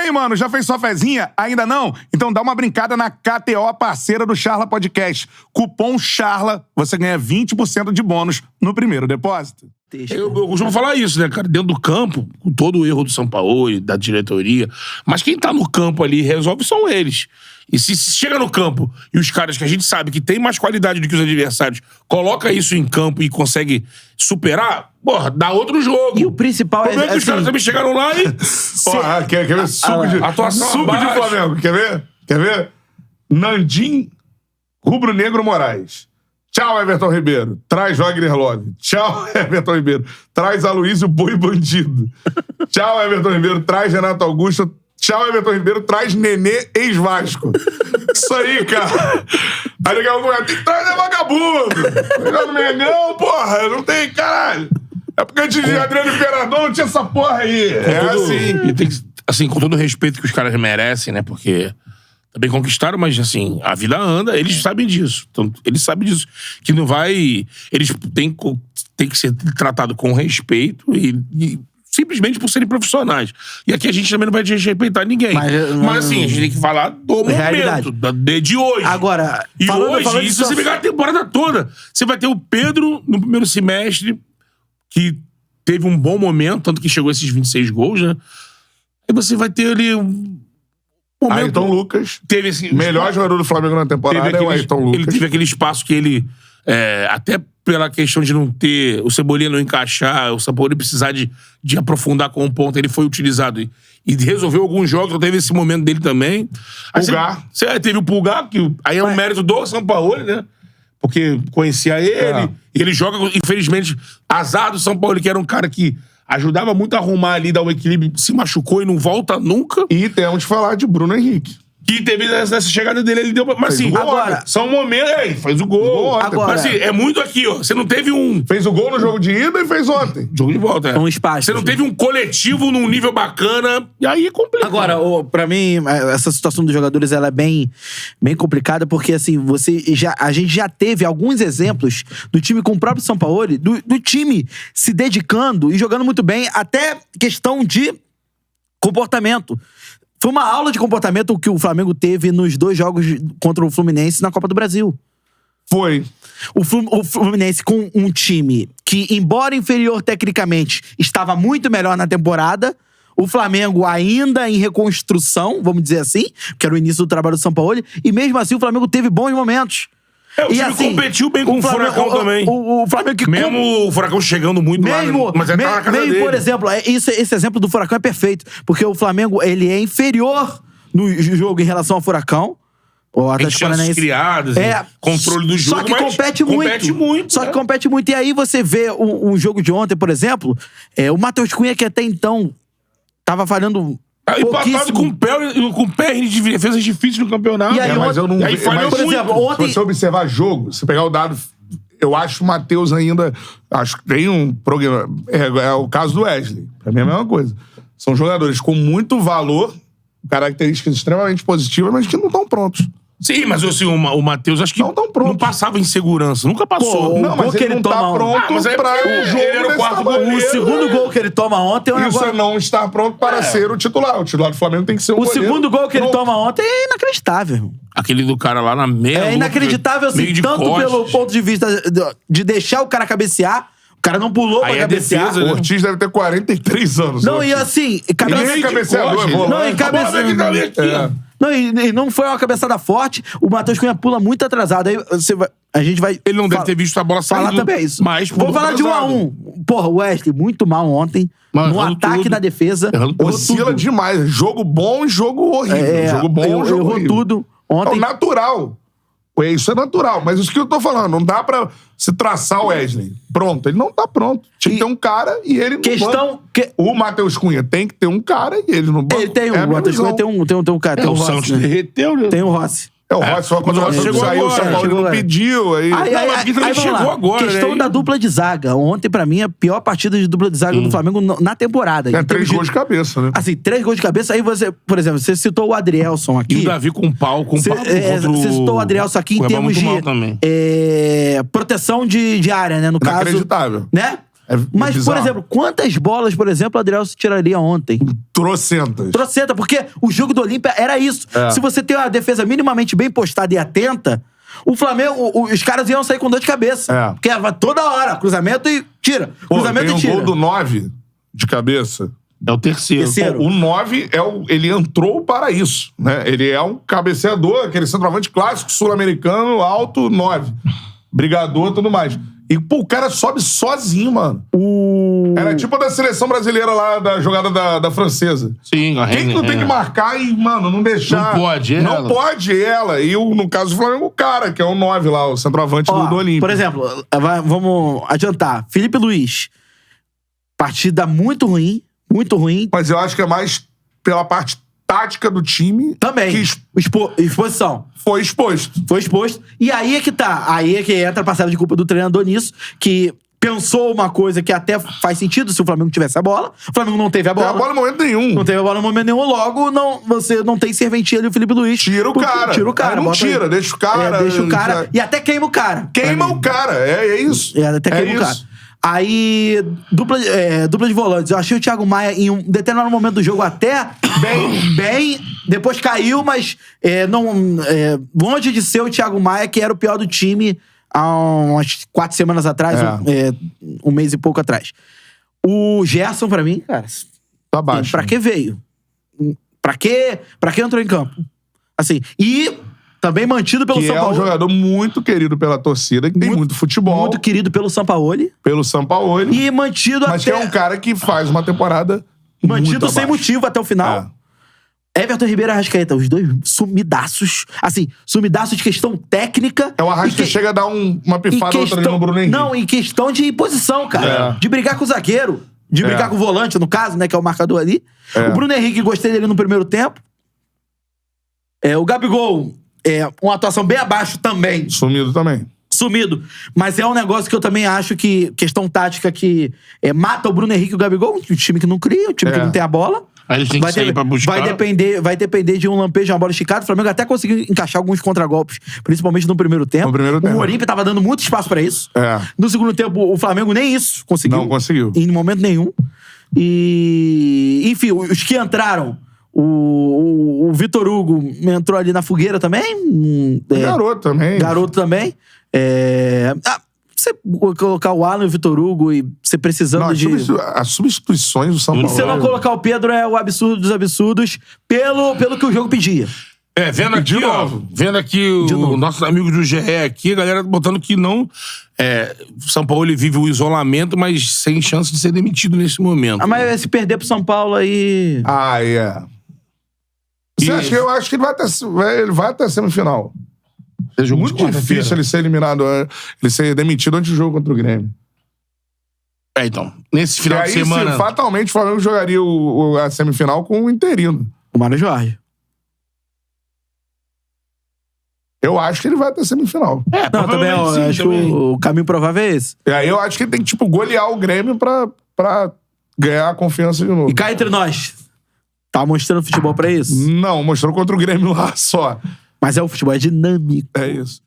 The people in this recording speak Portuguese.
aí, mano, já fez sua fezinha? Ainda não? Então dá uma brincada na KTO, parceira do Charla Podcast. Cupom CHARLA, você ganha 20% de bônus no primeiro depósito. Eu costumo falar isso, né, cara? Dentro do campo, com todo o erro do Sampaoli, da diretoria, mas quem tá no campo ali resolve são eles. E se chega no campo e os caras que a gente sabe que tem mais qualidade do que os adversários, coloca isso em campo e consegue superar, porra, dá outro jogo. E o principal é que os caras também chegaram lá e... Ó, quer ver? Suco de Flamengo. Quer ver? Nandim Rubro-Negro Moraes. Tchau, Everton Ribeiro. Traz Wagner Love. Tchau, Everton Ribeiro. Traz Aloysio Boi Bandido. Tchau, Everton Ribeiro. Traz Renato Augusto. Tchau, Everton Ribeiro. Traz Nenê, ex-Vasco. Isso aí, cara. Aí daqui a pouco tem que trazer vagabundo. Melhor no Mengão, porra. Não tem, caralho. É porque antes de Adriano Imperador não tinha essa porra aí. E tem que, assim, com todo o respeito que os caras merecem, né? Porque também conquistaram, mas assim, a vida anda, eles sabem disso. Então, eles sabem disso. Que não vai... Eles têm que ser tratados com respeito e simplesmente por serem profissionais. E aqui a gente também não vai desrespeitar ninguém. Mas assim, a gente tem que falar do momento, de hoje. Agora, falando isso, você pegar a temporada toda. Você vai ter o Pedro no primeiro semestre, que teve um bom momento, tanto que chegou a esses 26 gols, né? Aí você vai ter ali... Ayrton Lucas, teve esse melhor jogador do Flamengo na temporada é o Ayrton Lucas. Ele teve aquele espaço que ele, até pela questão de não ter, o Cebolinha não encaixar, o Sampaoli precisar de aprofundar com um ponto, ele foi utilizado e resolveu alguns jogos, teve esse momento dele também. Pulgar. Você teve o Pulgar, que aí é um mérito do Sampaoli, né? Porque conhecia ele, e ele joga, infelizmente, azar do Sampaoli, que era um cara que ajudava muito a arrumar ali, dar um equilíbrio, se machucou e não volta nunca. E temos que falar de Bruno Henrique. Que teve nessa chegada dele, ele deu... Mas assim, agora, são momentos... fez o gol. Agora, mas assim, é muito aqui, ó. Você não teve um... Fez o gol no jogo de ida e fez ontem. Jogo de volta, um espaço. Você não teve um coletivo num nível bacana, e aí é complicado. Agora, pra mim, essa situação dos jogadores, ela é bem complicada, porque assim, a gente já teve alguns exemplos do time com o próprio Sampaoli, do time se dedicando e jogando muito bem, até questão de comportamento. Foi uma aula de comportamento que o Flamengo teve nos 2 jogos contra o Fluminense na Copa do Brasil. Foi. O Fluminense com um time que, embora inferior tecnicamente, estava muito melhor na temporada. O Flamengo ainda em reconstrução, vamos dizer assim, que era o início do trabalho do Sampaoli. E mesmo assim o Flamengo teve bons momentos. O time assim, competiu bem com o Furacão também. O Flamengo que... Mesmo o Furacão chegando muito lá, mas tava na casa dele. Por exemplo, esse exemplo do Furacão é perfeito. Porque o Flamengo, ele é inferior no jogo em relação ao Furacão. O Atlético Paranaense criadas, controle do jogo, só que compete muito. Só que compete muito. E aí você vê um jogo de ontem, por exemplo, o Matheus Cunha, que até então tava falhando... empatado com o pé de defesa difícil no campeonato. E aí, mas eu não vi. Por exemplo, ontem... Se você observar jogo, se pegar o dado, eu acho o Matheus ainda... Acho que tem um programa... É o caso do Wesley. Pra mim é a mesma coisa. São jogadores com muito valor, características extremamente positivas, mas que não estão prontos. Sim, mas assim, o Matheus acho que não passava insegurança. Nunca passou. Pô, não, mas ele não tá pronto pra o jogo. Ele era o quarto goleiro. O segundo gol que ele toma ontem... Isso é não estar pronto para ser o titular. O titular do Flamengo tem que ser o goleiro. O segundo gol que ele toma ontem é inacreditável, irmão. Aquele do cara lá na meia... É inacreditável, assim, tanto pelo ponto de vista de deixar o cara cabecear. O cara não pulou pra cabecear. Defesa, o Ortiz deve ter 43 anos. Não, e assim... Ele é cabeceador, é volante. Não, e cabeceador... Não, e não foi uma cabeçada forte. O Matheus Cunha pula muito atrasado. Aí a gente vai... Ele não deve ter visto a bola sair. Falar também isso. Mas vou falar de 1-1. Porra, o Wesley, muito mal ontem. No ataque da defesa. Oscila demais. Jogo bom e jogo horrível. Jogo bom e jogo horrível. Errou tudo. Ontem... É natural. Isso é natural. Mas isso que eu tô falando. Não dá pra se traçar o Wesley. Pronto. Ele não tá pronto. Tinha que ter um cara e ele não O Matheus Cunha tem que ter um cara e ele no banco. Ele tem o Matheus Cunha tem um cara. Tem o Santos Rossi, derreteu, né? Tem o Rossi. O Rossi só quando o Rossi saiu, o São Paulo não pediu. Aí chegou agora. Questão da dupla de zaga. Ontem, pra mim, a pior partida de dupla de zaga do Flamengo na temporada. É 3 gols de cabeça, né? Assim, 3 gols de cabeça. Aí você, por exemplo, você citou o Adrielson aqui. E o Davi com pau. Você citou o Adrielson aqui em termos de proteção de área, né? No caso. Inacreditável. Né? Mas, por bizarro. exemplo, quantas bolas, por exemplo, o Adrielson tiraria ontem? Trocentas. Trocenta, porque o jogo do Olímpia era isso. É. Se você tem uma defesa minimamente bem postada e atenta, o Flamengo, os caras iam sair com dor de cabeça. É. Porque era toda hora, cruzamento e tira. Pô, Cruzamento tem e um tira. gol do 9 de cabeça. É o terceiro. Terceiro. O 9 ele entrou para isso, né? Ele é um cabeceador, aquele centroavante clássico, sul-americano, alto, 9. Brigador, tudo mais. E, pô, o cara sobe sozinho, mano. Era tipo da seleção brasileira lá, da jogada da francesa. Sim, a Quem que não tem que marcar e, mano, não deixar... Não pode Não ela. pode ela. E, no caso do Flamengo, o cara, que é o 9 lá, o centroavante Ó, do Olímpio. por exemplo, vamos adiantar. Felipe Luiz. Partida muito ruim. Muito ruim. Mas eu acho que é mais pela parte tática do time Também. que Exposição. foi exposto. Foi exposto. E aí é que tá. Aí é que entra a parcela de culpa do treinador nisso, que pensou uma coisa que até faz sentido se o Flamengo tivesse a bola. O Flamengo não teve a Não bola. tem a bola em momento nenhum. Não teve a bola no momento nenhum, logo você não tem serventia ali o Felipe Luiz. Tira o Porque- cara. Tira o cara. Aí não bota tira, deixa o cara. deixa o cara. Já- E até queima o cara. Queima pra mim. o cara. É isso. Até queima o cara. isso. Aí, dupla de volantes. Eu achei o Thiago Maia em um determinado momento do jogo até bem. Depois caiu, mas longe de ser o Thiago Maia, que era o pior do time há umas 4 semanas atrás, um mês e pouco atrás. O Gerson, pra mim, cara, Tá baixo. pra que veio? Pra que entrou em campo? Assim, e também mantido pelo Que São é um Paulo. jogador muito querido pela torcida, que tem muito futebol, Muito querido pelo Sampaoli. pelo Sampaoli, E mantido mas que até... é um cara que faz uma temporada Mantido muito sem abaixo. motivo até o final. É. Everton Ribeiro e Arrascaeta, os dois sumidaços. Assim, sumidaços de questão técnica. É o Arrasca e que- que chega a dar uma e pifada outra ali no Bruno Henrique. Não, em questão de posição, cara. É. De brigar com o zagueiro. De brigar com o volante, no caso, né? Que é o marcador ali. É. O Bruno Henrique, gostei dele no primeiro tempo. O Gabigol, uma atuação bem abaixo também. Sumido também. Sumido. Mas é um negócio que eu também acho que, questão tática, que mata o Bruno Henrique e o Gabigol. O time que não cria, o time que não tem a bola. Aí eles têm que sair pra buscar. Vai depender de um lampejo, de uma bola esticada. O Flamengo até conseguiu encaixar alguns contragolpes, principalmente no primeiro tempo. No primeiro tempo. O Olímpia tava dando muito espaço pra isso. É. No segundo tempo, o Flamengo nem isso conseguiu. Não conseguiu. Em momento nenhum. E... Enfim, os que entraram... O Vitor Hugo entrou ali na fogueira também. Garoto também. Garoto também. Você colocar o Alan e o Vitor Hugo e você precisando Não, de... as substituições do São Paulo. E se não colocar o Pedro é o absurdo dos absurdos pelo que o jogo pedia. Vendo aqui, De novo. Vendo aqui novo. o nossos amigos do GE aqui, a galera botando que não... São Paulo ele vive o isolamento, mas sem chance de ser demitido nesse momento. Mas se perder pro São Paulo aí... Você acha que eu acho que ele vai até a semifinal. É jogo Muito de quarta-feira. difícil ele ser eliminado, ele ser demitido antes do jogo contra o Grêmio. Então, nesse E final aí, de semana... fatalmente, o Flamengo jogaria a semifinal com o interino. O Mário Jorge. Eu acho que ele vai até a semifinal. Não, também eu sim, acho também. que o caminho provável é esse. E aí eu acho que ele tem que, golear o Grêmio pra ganhar a confiança de novo. E cá entre nós, tá mostrando futebol pra isso? Não, mostrou contra o Grêmio lá só. Mas o futebol é dinâmico. É isso.